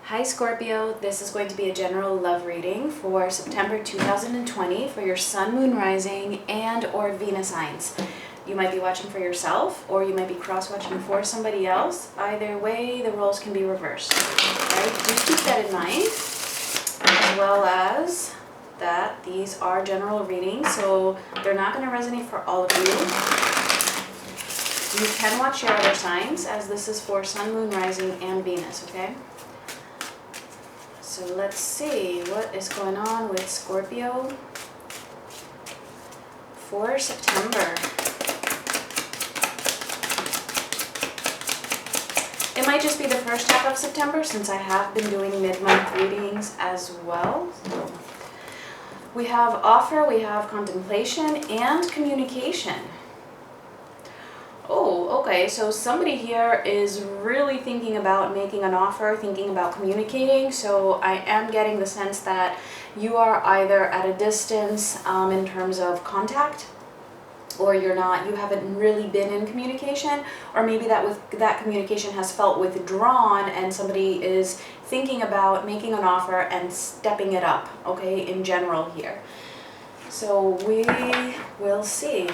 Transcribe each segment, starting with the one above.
Hi Scorpio, this is going to be a general love reading for September 2020 for your Sun, Moon, Rising, and or Venus signs. You might be watching for yourself or you might be cross-watching for somebody else. Either way, the roles can be reversed. Right? Do keep that in mind, as well as that these are general readings, so they're not going to resonate for all of you. You can watch your other signs, as this is for Sun, Moon, Rising, and Venus, okay? So let's see what is going on with Scorpio for September. It might just be the first half of September since I have been doing mid-month readings as well. So we have offer, we have contemplation, and communication. Oh, okay, so somebody here is really thinking about making an offer, thinking about communicating, so I am getting the sense that you are either at a distance in terms of contact, or you haven't really been in communication, or maybe that communication has felt withdrawn and somebody is thinking about making an offer and stepping it up, okay, in general here. So we will see.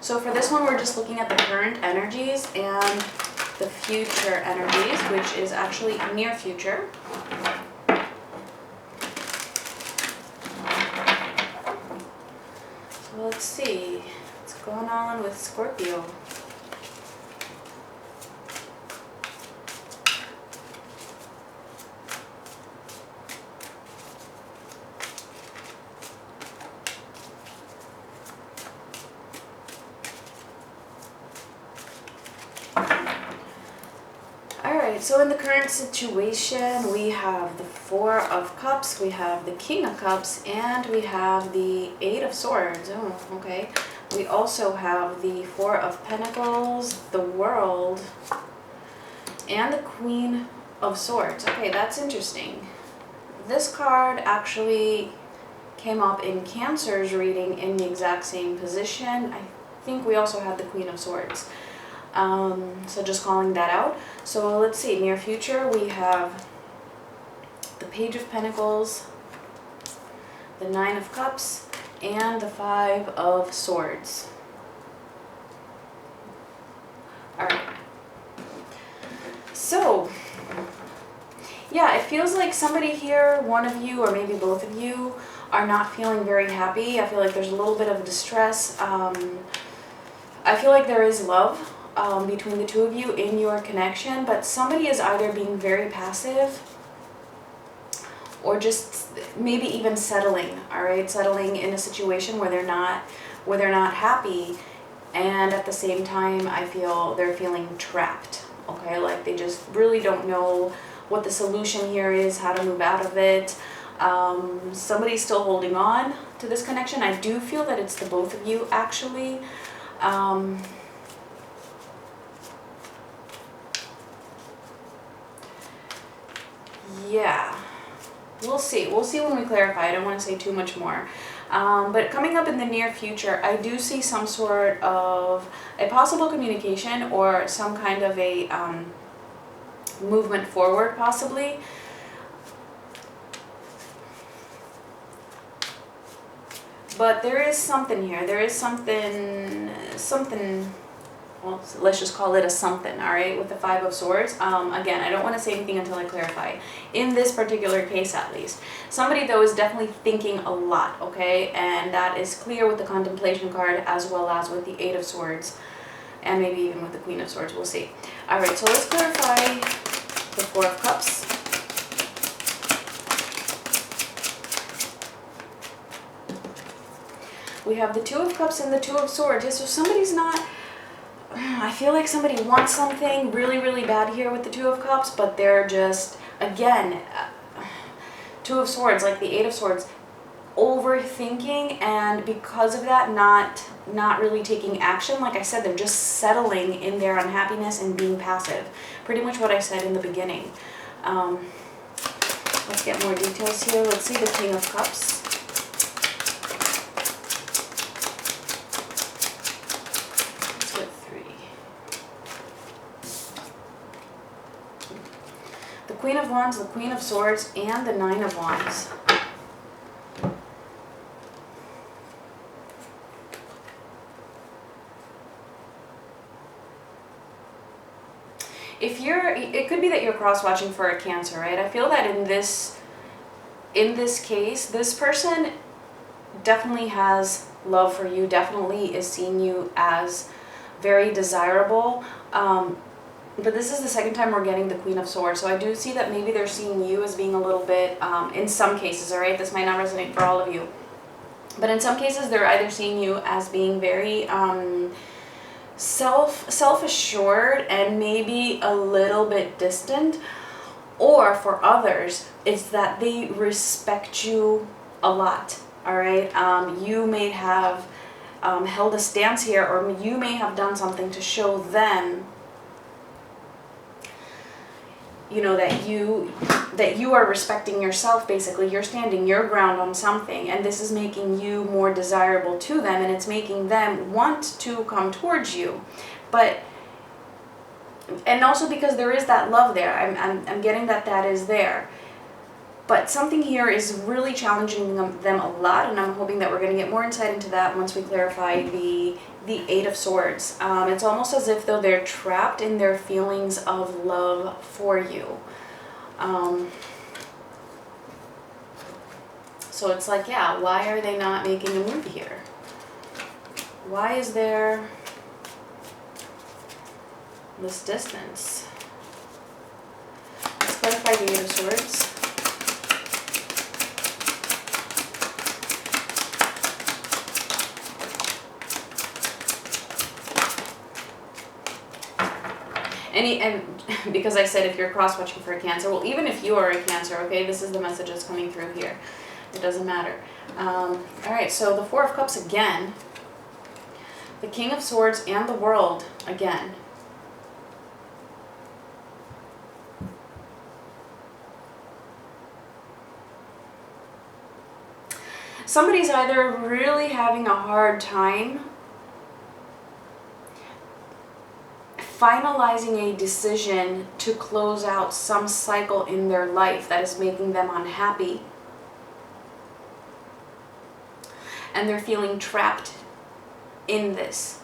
So for this one, we're just looking at the current energies and the future energies, which is actually near future. So let's see what's going on with Scorpio. Alright, so in the current situation, we have the Four of Cups, we have the King of Cups, and we have the Eight of Swords. Oh, okay. We also have the Four of Pentacles, the World, and the Queen of Swords. Okay, that's interesting. This card actually came up in Cancer's reading in the exact same position. I think we also had the Queen of Swords. So just calling that out. So let's see, near future we have the Page of Pentacles, the Nine of Cups, and the Five of Swords. Alright. So, yeah, it feels like somebody here, one of you or maybe both of you, are not feeling very happy. I feel like there's a little bit of distress. I feel like there is love between the two of you in your connection, but somebody is either being very passive or just maybe even settling, all right, settling in a situation where they're not happy, and at the same time I feel they're feeling trapped, okay, like they just really don't know what the solution here is, how to move out of it. Somebody's still holding on to this connection. I do feel that it's the both of you actually. Yeah, we'll see. We'll see when we clarify. I don't want to say too much more. But coming up in the near future, I do see some sort of a possible communication or some kind of a movement forward, possibly. But there is something here. There is something, well, let's just call it a something, all right, with the Five of Swords. Again, I don't want to say anything until I clarify. In this particular case, at least. Somebody, though, is definitely thinking a lot, okay? And that is clear with the Contemplation card as well as with the Eight of Swords. And maybe even with the Queen of Swords. We'll see. All right, so let's clarify the Four of Cups. We have the Two of Cups and the Two of Swords. So somebody's not... I feel like somebody wants something really, really bad here with the Two of Cups, but they're just, again, Two of Swords, like the Eight of Swords, overthinking, and because of that, not really taking action. Like I said, they're just settling in their unhappiness and being passive. Pretty much what I said in the beginning. Let's get more details here. Let's see the King of Cups. Queen of Wands, the Queen of Swords, and the Nine of Wands. If you're, it could be that you're cross-watching for a Cancer, right? I feel that in this case, this person definitely has love for you, definitely is seeing you as very desirable. But this is the second time we're getting the Queen of Swords. So I do see that maybe they're seeing you as being a little bit, in some cases, all right? This might not resonate for all of you. But in some cases, they're either seeing you as being very self-assured and maybe a little bit distant, or for others it's that they respect you a lot, all right? You may have held a stance here, or you may have done something to show them, you know, that you are respecting yourself. Basically, you're standing your ground on something, and this is making you more desirable to them, and it's making them want to come towards you. But, and also because there is that love there, I'm getting that is there. But something here is really challenging them a lot, and I'm hoping that we're going to get more insight into that once we clarify the Eight of Swords. It's almost as if though they're trapped in their feelings of love for you. So it's like, yeah, why are they not making a move here? Why is there this distance? Let's clarify the Eight of Swords. And because I said if you're cross-watching for a Cancer, well, even if you are a Cancer, okay, this is the message that's coming through here. It doesn't matter. All right, so the Four of Cups again, the King of Swords, and the World again. Somebody's either really having a hard time finalizing a decision to close out some cycle in their life that is making them unhappy, and they're feeling trapped in this.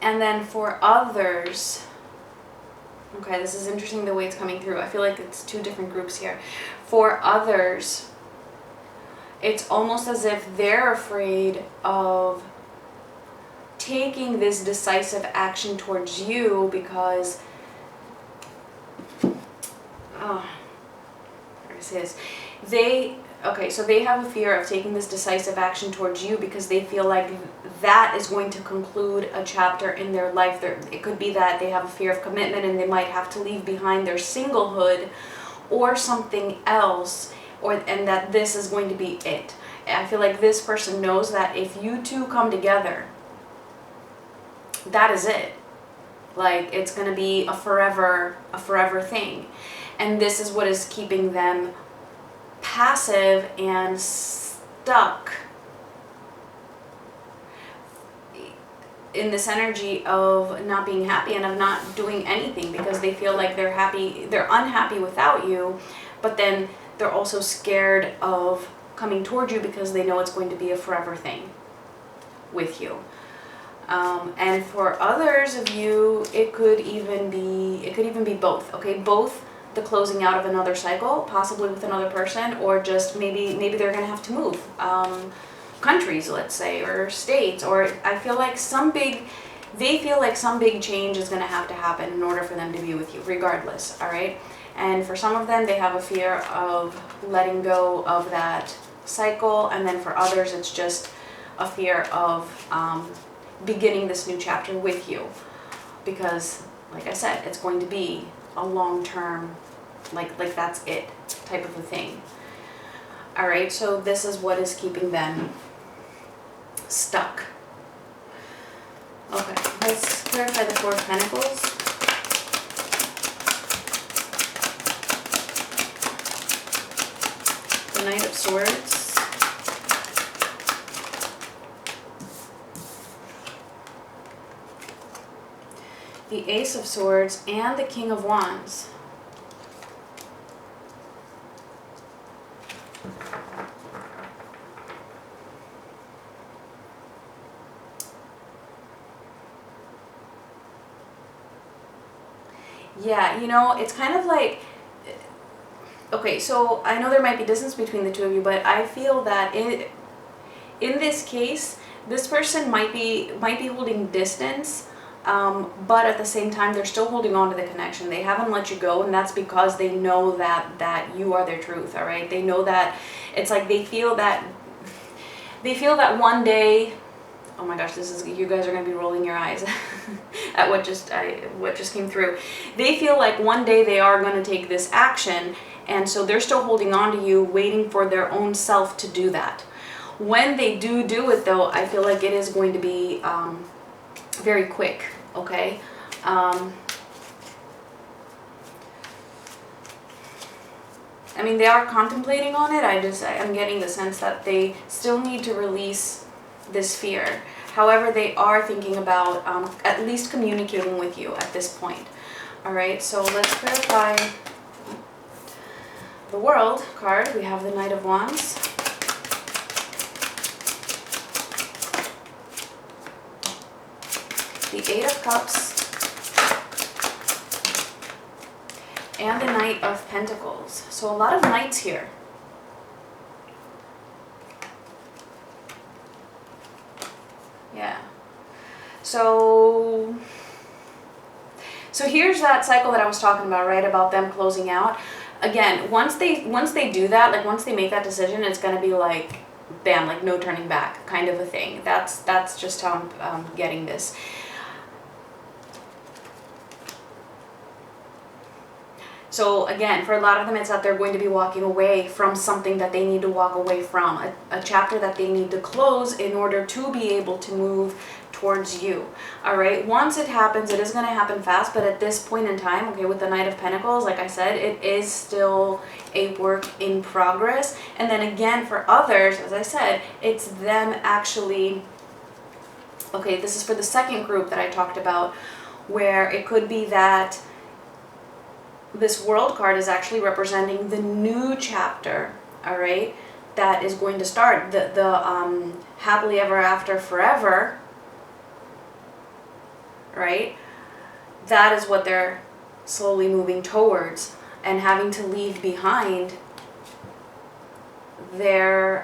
And then for others, okay, this is interesting the way it's coming through. I feel like it's two different groups here. For others, it's almost as if they're afraid of taking this decisive action towards you because, how do I say this? So they have a fear of taking this decisive action towards you because they feel like that is going to conclude a chapter in their life. It could be that they have a fear of commitment and they might have to leave behind their singlehood or something else, and that this is going to be it. I feel like this person knows that if you two come together, that is it. Like, it's going to be a forever thing. And this is what is keeping them passive and stuck in this energy of not being happy and of not doing anything because they feel like they're unhappy without you, but then they're also scared of coming toward you because they know it's going to be a forever thing with you. And for others of you, it could even be both. Okay, both the closing out of another cycle, possibly with another person, or just maybe they're gonna have to move countries, let's say, or states, or I feel like they feel like some big change is gonna have to happen in order for them to be with you, regardless. All right. And for some of them, they have a fear of letting go of that cycle. And then for others, it's just a fear of beginning this new chapter with you. Because, like I said, it's going to be a long-term, like that's it type of a thing. All right, so this is what is keeping them stuck. Okay, let's clarify the Four of Pentacles. The Knight of Swords. the Ace of Swords, and the King of Wands. Yeah, you know, it's kind of like, okay, so I know there might be distance between the two of you, but I feel that in this case, this person might be holding distance, but at the same time, they're still holding on to the connection. They haven't let you go, and that's because they know that you are their truth, all right? They know that, it's like they feel that one day, oh my gosh, this is, you guys are going to be rolling your eyes at what just came through. They feel like one day they are going to take this action, and so they're still holding on to you, waiting for their own self to do that. When they do it though, I feel like it is going to be very quick, okay? I mean, they are contemplating on it. I'm getting the sense that they still need to release this fear. However, they are thinking about at least communicating with you at this point. All right, so let's clarify the World card. We have the Knight of Wands. The Eight of Cups. And the Knight of Pentacles. So a lot of knights here. Yeah. So here's that cycle that I was talking about, right? About them closing out. Again, once they do that, like once they make that decision, it's gonna be like, bam, like no turning back kind of a thing. That's just how I'm getting this. So again, for a lot of them, it's that they're going to be walking away from something that they need to walk away from, a chapter that they need to close in order to be able to move towards you. All right, once it happens, it is going to happen fast, but at this point in time, okay, with the Knight of Pentacles, like I said, it is still a work in progress. And then again, for others, as I said, it's them actually, okay, this is for the second group that I talked about, where it could be that this World card is actually representing the new chapter, all right, that is going to start, the happily ever after forever, right? That is what they're slowly moving towards, and having to leave behind their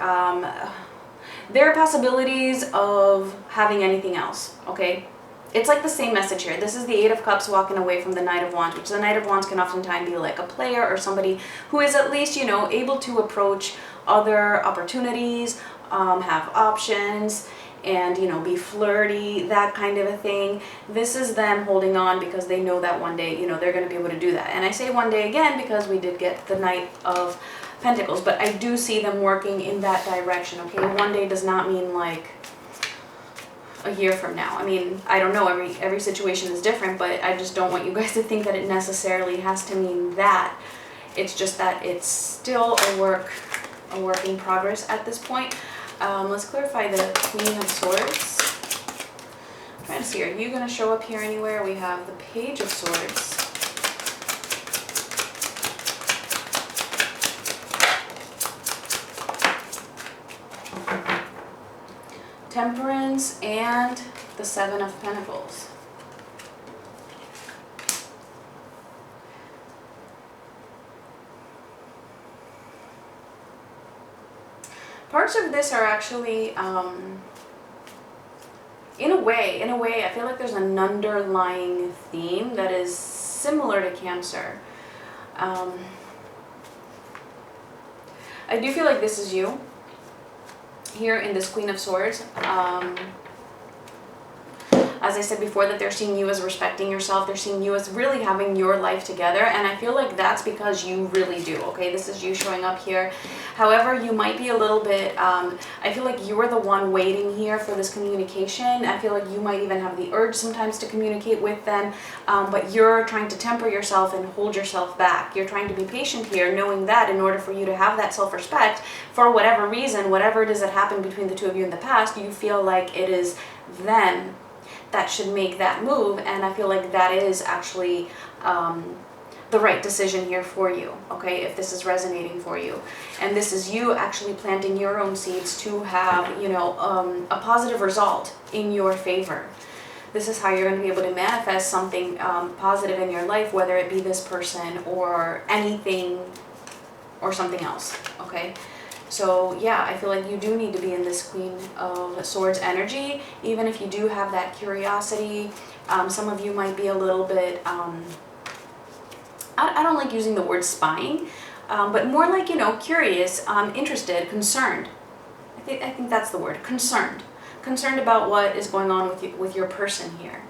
possibilities of having anything else, okay? It's like the same message here. This is the Eight of Cups walking away from the Knight of Wands, which the Knight of Wands can oftentimes be like a player or somebody who is at least, you know, able to approach other opportunities, have options, and, you know, be flirty, that kind of a thing. This is them holding on because they know that one day, you know, they're going to be able to do that. And I say one day again because we did get the Knight of Pentacles, but I do see them working in that direction, okay? One day does not mean like a year from now. I mean, I don't know, every situation is different, but I just don't want you guys to think that it necessarily has to mean that. It's just that it's still a work in progress at this point. Let's clarify the Queen of Swords. I'm trying to see, are you going to show up here anywhere? We have the Page of Swords. Temperance, and the Seven of Pentacles. Parts of this are actually, in a way, I feel like there's an underlying theme that is similar to Cancer. I do feel like this is you. Here in this Queen of Swords, as I said before, that they're seeing you as respecting yourself, they're seeing you as really having your life together, and I feel like that's because you really do, okay? This is you showing up here. However, you might be a little bit, I feel like you're the one waiting here for this communication. I feel like you might even have the urge sometimes to communicate with them, but you're trying to temper yourself and hold yourself back. You're trying to be patient here, knowing that in order for you to have that self-respect, for whatever reason, whatever it is that happened between the two of you in the past, you feel like it is them that should make that move, and I feel like that is actually the right decision here for you, okay, if this is resonating for you. And this is you actually planting your own seeds to have, you know, a positive result in your favor. This is how you're going to be able to manifest something positive in your life, whether it be this person or anything or something else, okay? So yeah, I feel like you do need to be in this Queen of Swords energy, even if you do have that curiosity. Some of you might be a little bit, I don't like using the word spying, but more like, you know, curious, interested, concerned. I think that's the word, concerned. Concerned about what is going on with your person here.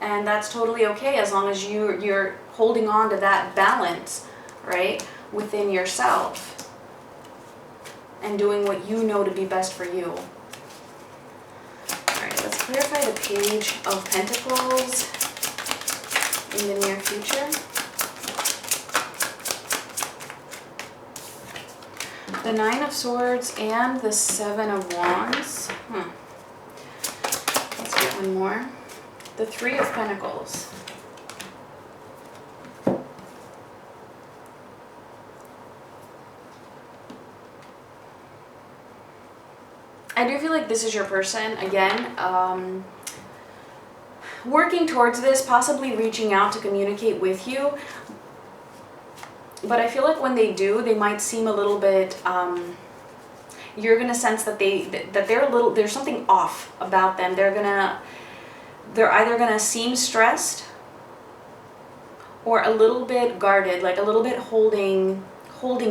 And that's totally okay as long as you're holding on to that balance, right, within yourself and doing what you know to be best for you. All right, let's clarify the Page of Pentacles in the near future. The Nine of Swords and the Seven of Wands. Let's get one more. The Three of Pentacles. I do feel like this is your person, again, working towards this, possibly reaching out to communicate with you. But I feel like when they do, they might seem a little bit, you're going to sense that there's something off about them. They're either going to seem stressed or a little bit guarded, like a little bit holding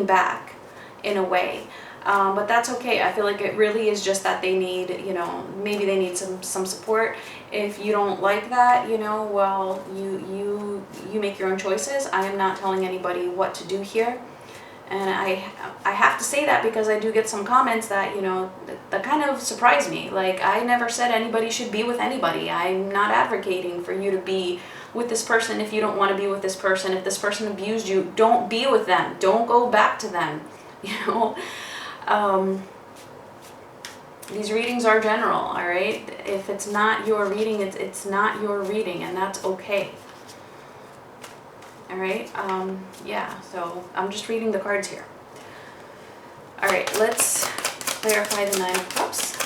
back in a way. But that's okay. I feel like it really is just that they need, you know, maybe they need some support. If you don't like that, you know, well, you make your own choices. I am not telling anybody what to do here. And I have to say that because I do get some comments that, you know, that kind of surprise me. Like, I never said anybody should be with anybody. I'm not advocating for you to be with this person if you don't want to be with this person. If this person abused you, don't be with them. Don't go back to them, you know. These readings are general, all right? If it's not your reading, it's not your reading, and that's okay. All right? Yeah, so I'm just reading the cards here. All right, let's clarify the Nine of Cups.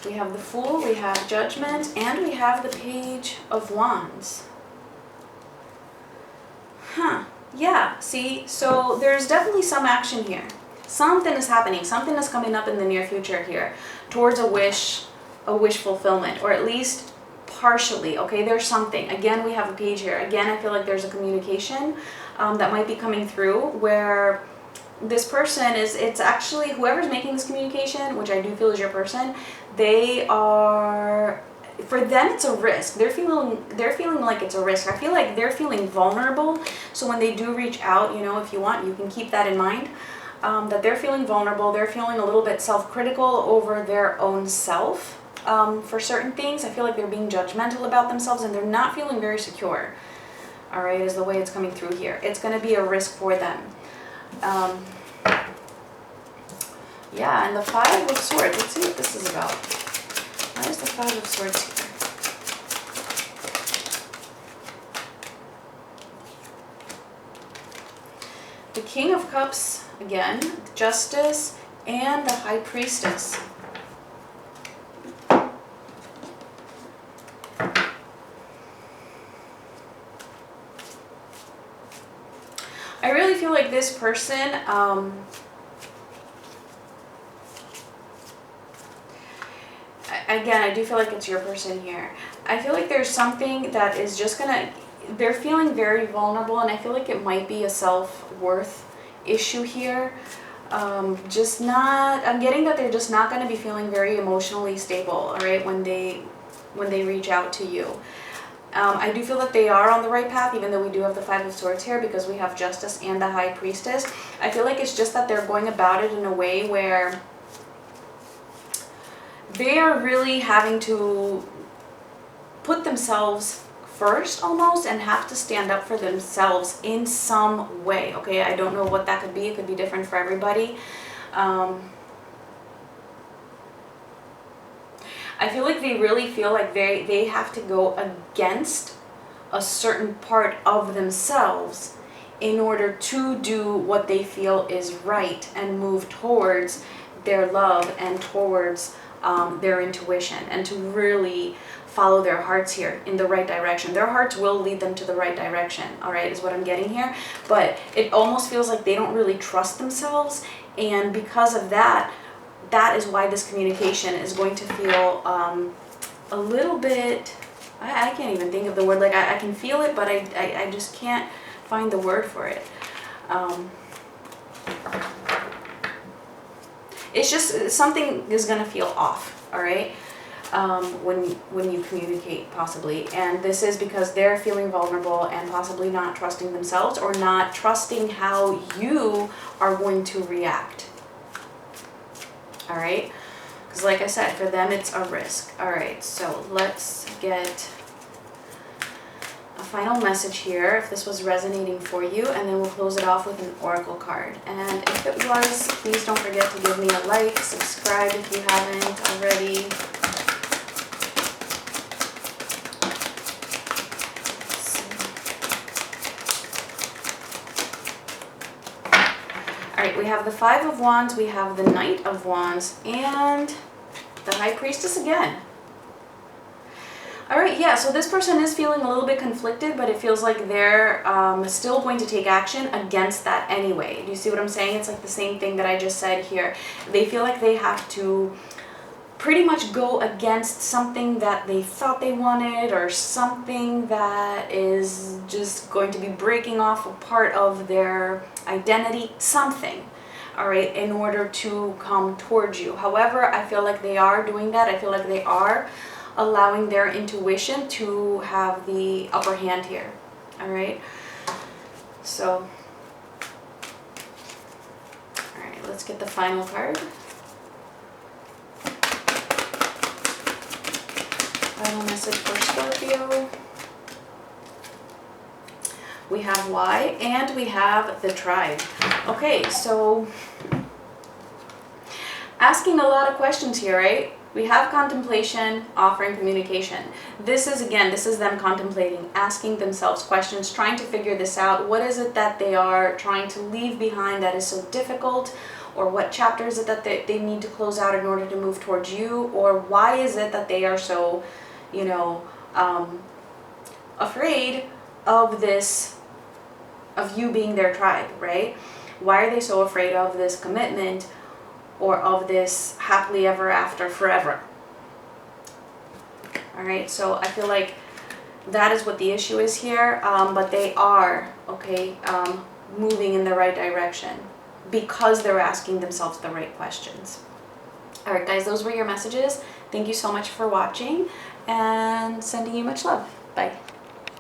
We have the Fool, we have Judgment, and we have the Page of Wands. Yeah, see, so there's definitely some action here. Something is happening, something is coming up in the near future here towards a wish fulfillment, or at least partially, okay? There's something. Again, we have a page here. Again, I feel like there's a communication that might be coming through where this person it's actually whoever's making this communication, which I do feel is your person, they are, for them it's a risk. They're feeling like it's a risk. I feel like they're feeling vulnerable. So when they do reach out, you know, if you want, you can keep that in mind, that they're feeling vulnerable. They're feeling a little bit self-critical over their own self for certain things. I feel like they're being judgmental about themselves and they're not feeling very secure. All right, is the way it's coming through here. It's going to be a risk for them. Yeah, and the Five of Swords. Let's see what this is about. Why is the Five of Swords here? The King of Cups, again, Justice, and the High Priestess. I really feel like this person, again, I do feel like it's your person here. I feel like there's something that is just gonna, they're feeling very vulnerable, and I feel like it might be a self-worth issue here. I'm getting that they're just not gonna be feeling very emotionally stable, all right, when they reach out to you. I do feel that they are on the right path, even though we do have the Five of Swords here, because we have Justice and the High Priestess. I feel like it's just that they're going about it in a way where they are really having to put themselves first almost and have to stand up for themselves in some way, okay? I don't know what that could be. It could be different for everybody. I feel like they really feel like they have to go against a certain part of themselves in order to do what they feel is right and move towards their love and towards their intuition, and to really follow their hearts here in the right direction. Their hearts will lead them to the right direction, all right, is what I'm getting here. But it almost feels like they don't really trust themselves, and because of that, that is why this communication is going to feel a little bit, I can't even think of the word, like I can feel it, but I just can't find the word for it. It's just something is going to feel off, all right, when you communicate, possibly. And this is because they're feeling vulnerable and possibly not trusting themselves, or not trusting how you are going to react. All right, because like I said, for them it's a risk. All right, so let's get a final message here, if this was resonating for you, and then we'll close it off with an oracle card. And if it was, please don't forget to give me a like, subscribe if you haven't already. Alright, we have the Five of Wands, we have the Knight of Wands, and the High Priestess again. Alright, yeah, so this person is feeling a little bit conflicted, but it feels like they're still going to take action against that anyway. Do you see what I'm saying? It's like the same thing that I just said here. They feel like they have to pretty much go against something that they thought they wanted, or something that is just going to be breaking off a part of their identity, something, all right, in order to come towards you. However, I feel like they are doing that. I feel like they are allowing their intuition to have the upper hand here, all right? So, all right, let's get the final card. Final message for Scorpio. We have why, and we have the tribe. Okay, so asking a lot of questions here, right? We have contemplation, offering communication. This is, again, this is them contemplating, asking themselves questions, trying to figure this out. What is it that they are trying to leave behind that is so difficult? Or what chapter is it that they need to close out in order to move towards you? Or why is it that they are so, you know, afraid of this, of you being their tribe, right? Why are they so afraid of this commitment, or of this happily ever after forever? All right, so I feel like that is what the issue is here, but they are, okay, moving in the right direction because they're asking themselves the right questions. All right, guys, those were your messages. Thank you so much for watching, and sending you much love. Bye.